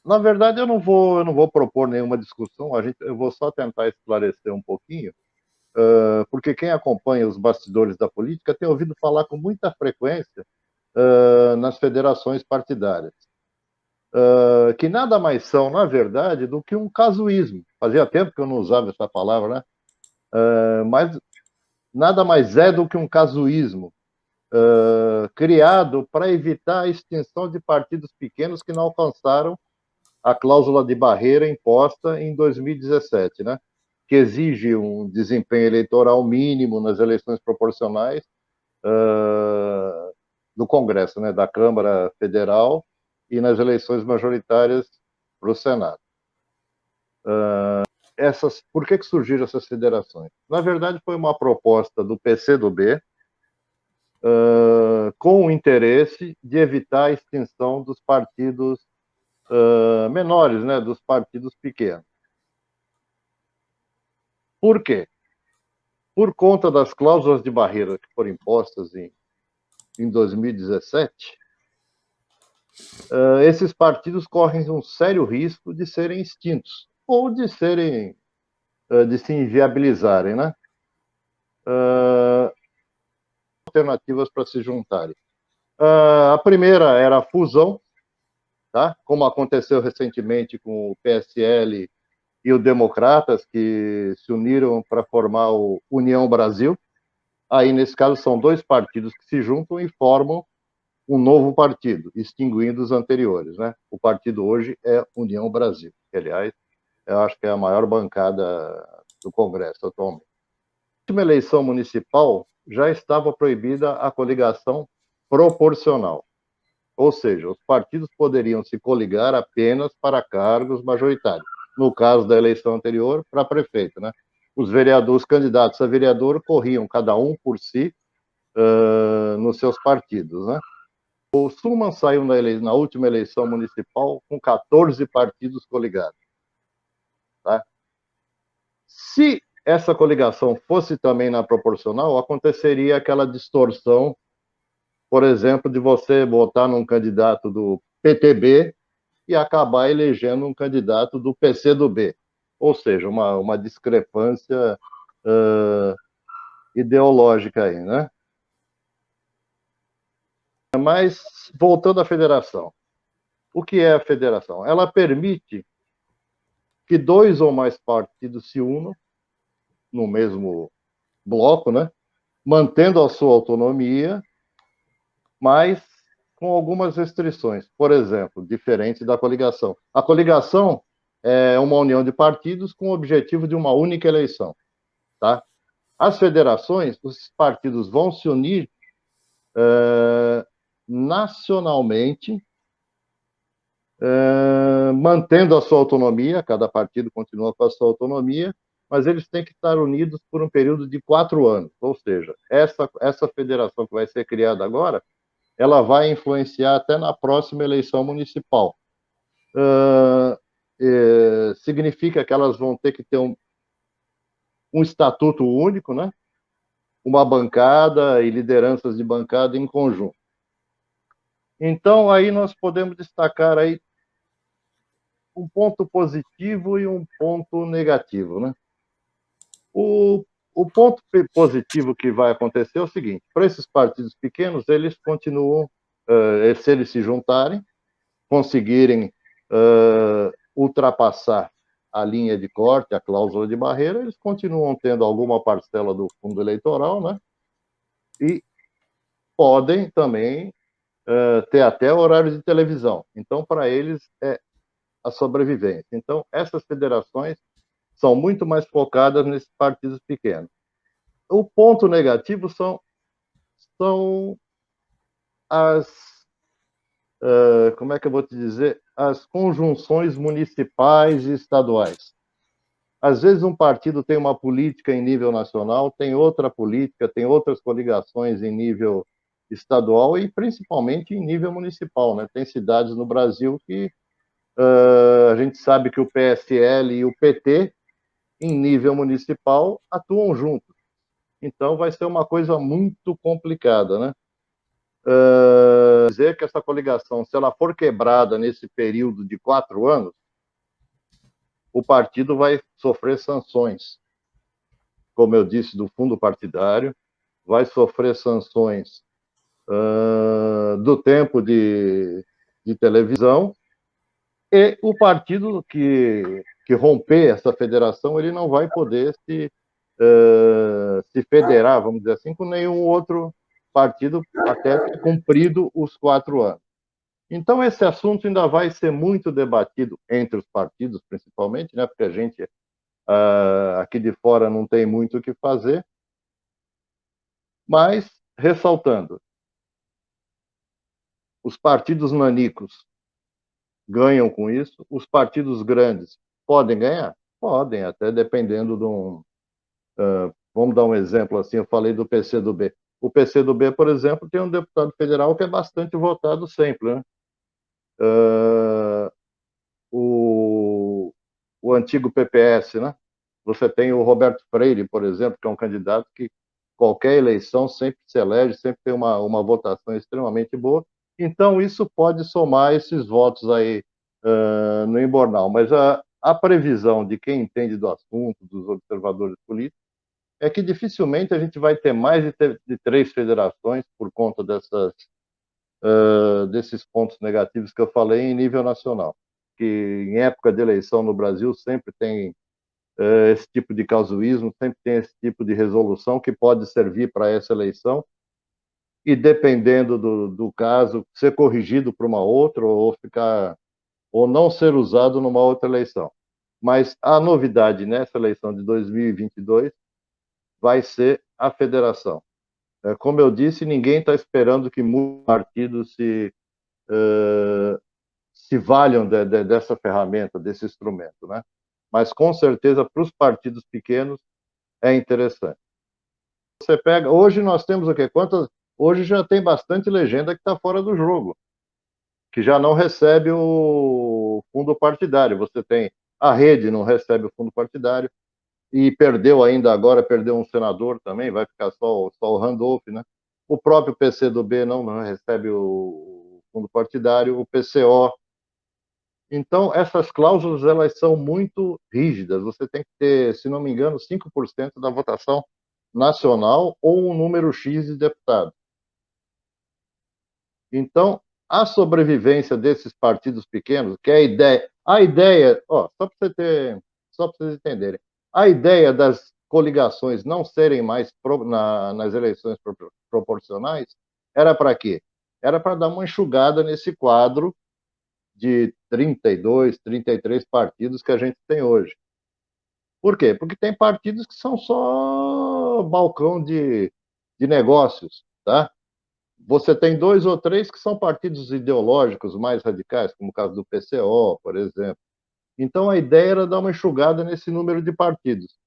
Na verdade, eu não vou propor nenhuma discussão, eu vou só tentar esclarecer um pouquinho, porque quem acompanha os bastidores da política tem ouvido falar com muita frequência nas federações partidárias, que nada mais são, na verdade, do que um casuísmo. Fazia tempo que eu não usava essa palavra, né? Mas nada mais é do que um casuísmo criado para evitar a extinção de partidos pequenos que não alcançaram a cláusula de barreira imposta em 2017, né? Que exige um desempenho eleitoral mínimo nas eleições proporcionais do Congresso, né? Da Câmara Federal e nas eleições majoritárias para o Senado. Por que surgiram essas federações? Na verdade, foi uma proposta do PCdoB com o interesse de evitar a extinção dos partidos menores, né, dos partidos pequenos. Por quê? Por conta das cláusulas de barreira que foram impostas em 2017, esses partidos correm um sério risco de serem extintos ou de se inviabilizarem, né? Alternativas para se juntarem. A primeira era a fusão, tá? Como aconteceu recentemente com o PSL e o Democratas, que se uniram para formar o União Brasil. Aí, nesse caso, são dois partidos que se juntam e formam um novo partido, extinguindo os anteriores, né? O partido hoje é União Brasil, que, aliás, eu acho que é a maior bancada do Congresso atualmente. Na última eleição municipal, já estava proibida a coligação proporcional, ou seja, os partidos poderiam se coligar apenas para cargos majoritários. No caso da eleição anterior, para prefeito, né? Os candidatos a vereador corriam cada um por si nos seus partidos, né? O Suman saiu na última eleição municipal com 14 partidos coligados. Tá? Se essa coligação fosse também na proporcional, aconteceria aquela distorção, por exemplo, de você votar num candidato do PTB e acabar elegendo um candidato do PCdoB. Ou seja, uma discrepância ideológica aí, né? Mas, voltando à federação. O que é a federação? Ela permite que dois ou mais partidos se unam no mesmo bloco, né? Mantendo a sua autonomia, mas com algumas restrições. Por exemplo, diferente da coligação. A coligação é uma união de partidos com o objetivo de uma única eleição. Tá? As federações, os partidos vão se unir nacionalmente, mantendo a sua autonomia, cada partido continua com a sua autonomia, mas eles têm que estar unidos por um período de 4 anos. Ou seja, essa federação que vai ser criada agora, ela vai influenciar até na próxima eleição municipal. Significa que elas vão ter que ter um estatuto único, né? Uma bancada e lideranças de bancada em conjunto. Então, aí nós podemos destacar aí um ponto positivo e um ponto negativo, né? O ponto positivo que vai acontecer é o seguinte: para esses partidos pequenos, eles continuam, se eles se juntarem, conseguirem ultrapassar a linha de corte, a cláusula de barreira, eles continuam tendo alguma parcela do fundo eleitoral, né? E podem também ter até horários de televisão. Então, para eles, é a sobrevivência. Então, essas federações são muito mais focadas nesses partidos pequenos. O ponto negativo são as, como é que eu vou te dizer, as conjunções municipais e estaduais. Às vezes um partido tem uma política em nível nacional, tem outra política, tem outras coligações em nível estadual e principalmente em nível municipal, né? Tem cidades no Brasil que a gente sabe que o PSL e o PT, em nível municipal, atuam juntos. Então vai ser uma coisa muito complicada, né? dizer que essa coligação, se ela for quebrada nesse período de 4 anos, o partido vai sofrer sanções, como eu disse, do fundo partidário, vai sofrer sanções do tempo de televisão, e o partido que romper essa federação, ele não vai poder se federar, vamos dizer assim, com nenhum outro partido até ter cumprido os 4 anos. Então, esse assunto ainda vai ser muito debatido entre os partidos, principalmente, né, porque a gente aqui de fora não tem muito o que fazer, mas, ressaltando, os partidos nanicos ganham com isso, os partidos grandes podem ganhar? Podem, até dependendo de um... vamos dar um exemplo assim, eu falei do PCdoB. O PCdoB, por exemplo, tem um deputado federal que é bastante votado sempre, né? O, o antigo PPS, né? Você tem o Roberto Freire, por exemplo, que é um candidato que qualquer eleição sempre se elege, sempre tem uma votação extremamente boa. Então, isso pode somar esses votos aí no Embornal. Mas a previsão de quem entende do assunto, dos observadores políticos, é que dificilmente a gente vai ter mais de 3 federações por conta desses pontos negativos que eu falei em nível nacional. Que em época de eleição no Brasil sempre tem esse tipo de casuísmo, sempre tem esse tipo de resolução que pode servir para essa eleição e, dependendo do caso, ser corrigido para uma outra ou não ser usado numa outra eleição. Mas a novidade nessa eleição de 2022 vai ser a federação. Como eu disse, ninguém está esperando que muitos partidos se valham dessa ferramenta, desse instrumento, né? Mas com certeza para os partidos pequenos é interessante. Você pega, hoje nós temos o quê? Hoje já tem bastante legenda que está fora do jogo, que já não recebe o fundo partidário. Você tem a Rede não recebe o fundo partidário e perdeu ainda agora, perdeu um senador também, vai ficar só o Randolph, né? O próprio PCdoB não recebe o fundo partidário, o PCO. Então, essas cláusulas elas são muito rígidas. Você tem que ter, se não me engano, 5% da votação nacional ou um número X de deputados. Então, a sobrevivência desses partidos pequenos, que é a ideia, ó, só para vocês entenderem, a ideia das coligações não serem mais nas eleições proporcionais era para quê? Era para dar uma enxugada nesse quadro de 32, 33 partidos que a gente tem hoje. Por quê? Porque tem partidos que são só balcão de negócios, tá? Você tem 2 ou 3 que são partidos ideológicos mais radicais, como o caso do PCO, por exemplo. Então a ideia era dar uma enxugada nesse número de partidos.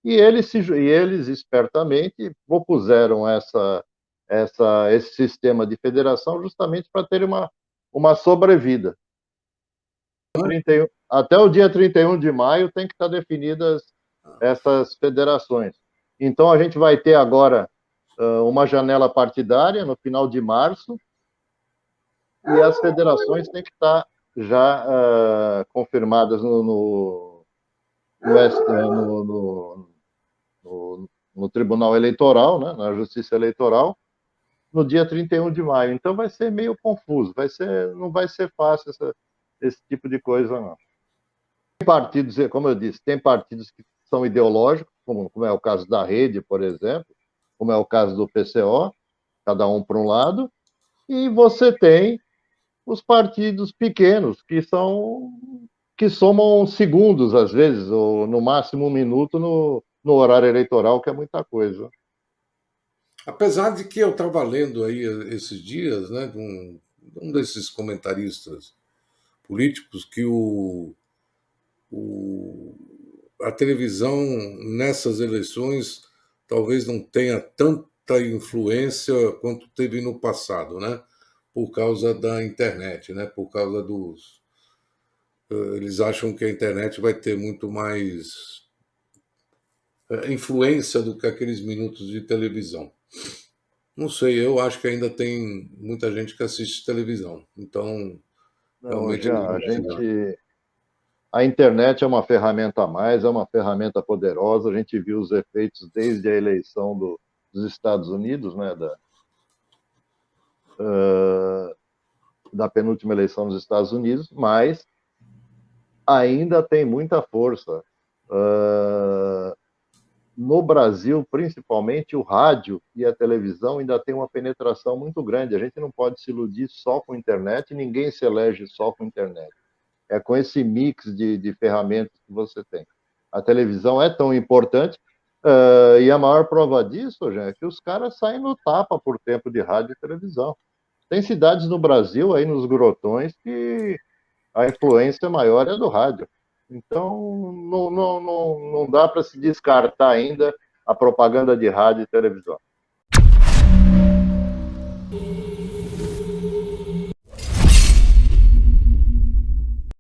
E eles espertamente propuseram esse sistema de federação justamente para ter uma sobrevida. 31, até o dia 31 de maio tem que estar definidas essas federações. Então a gente vai ter agora uma janela partidária no final de março e as federações têm que estar já confirmadas no Tribunal Eleitoral, né, na Justiça Eleitoral, no dia 31 de maio. Então vai ser meio confuso, não vai ser fácil esse tipo de coisa, não. Tem partidos, como eu disse, tem partidos que são ideológicos, como é o caso da Rede, por exemplo, como é o caso do PCO, cada um para um lado, e você tem os partidos pequenos, que somam segundos, às vezes, ou no máximo um minuto no horário eleitoral, que é muita coisa. Apesar de que eu estava lendo aí esses dias, né, de um desses comentaristas políticos, que a televisão nessas eleições talvez não tenha tanta influência quanto teve no passado, né? Por causa da internet, né? Por causa dos. Eles acham que a internet vai ter muito mais influência do que aqueles minutos de televisão. Não sei, eu acho que ainda tem muita gente que assiste televisão. Então, Não, realmente eles Jean, vão chegar. a internet é uma ferramenta a mais, é uma ferramenta poderosa. A gente viu os efeitos desde a eleição dos Estados Unidos, né, da penúltima eleição dos Estados Unidos, mas ainda tem muita força. Uh, no Brasil, principalmente, o rádio e a televisão ainda tem uma penetração muito grande. A gente não pode se iludir só com a internet, ninguém se elege só com a internet. É com esse mix de ferramentas que você tem. A televisão é tão importante, e a maior prova disso, gente, é que os caras saem no tapa por tempo de rádio e televisão. Tem cidades no Brasil, aí nos grotões, que a influência maior é do rádio. Então, não dá para se descartar ainda a propaganda de rádio e televisão.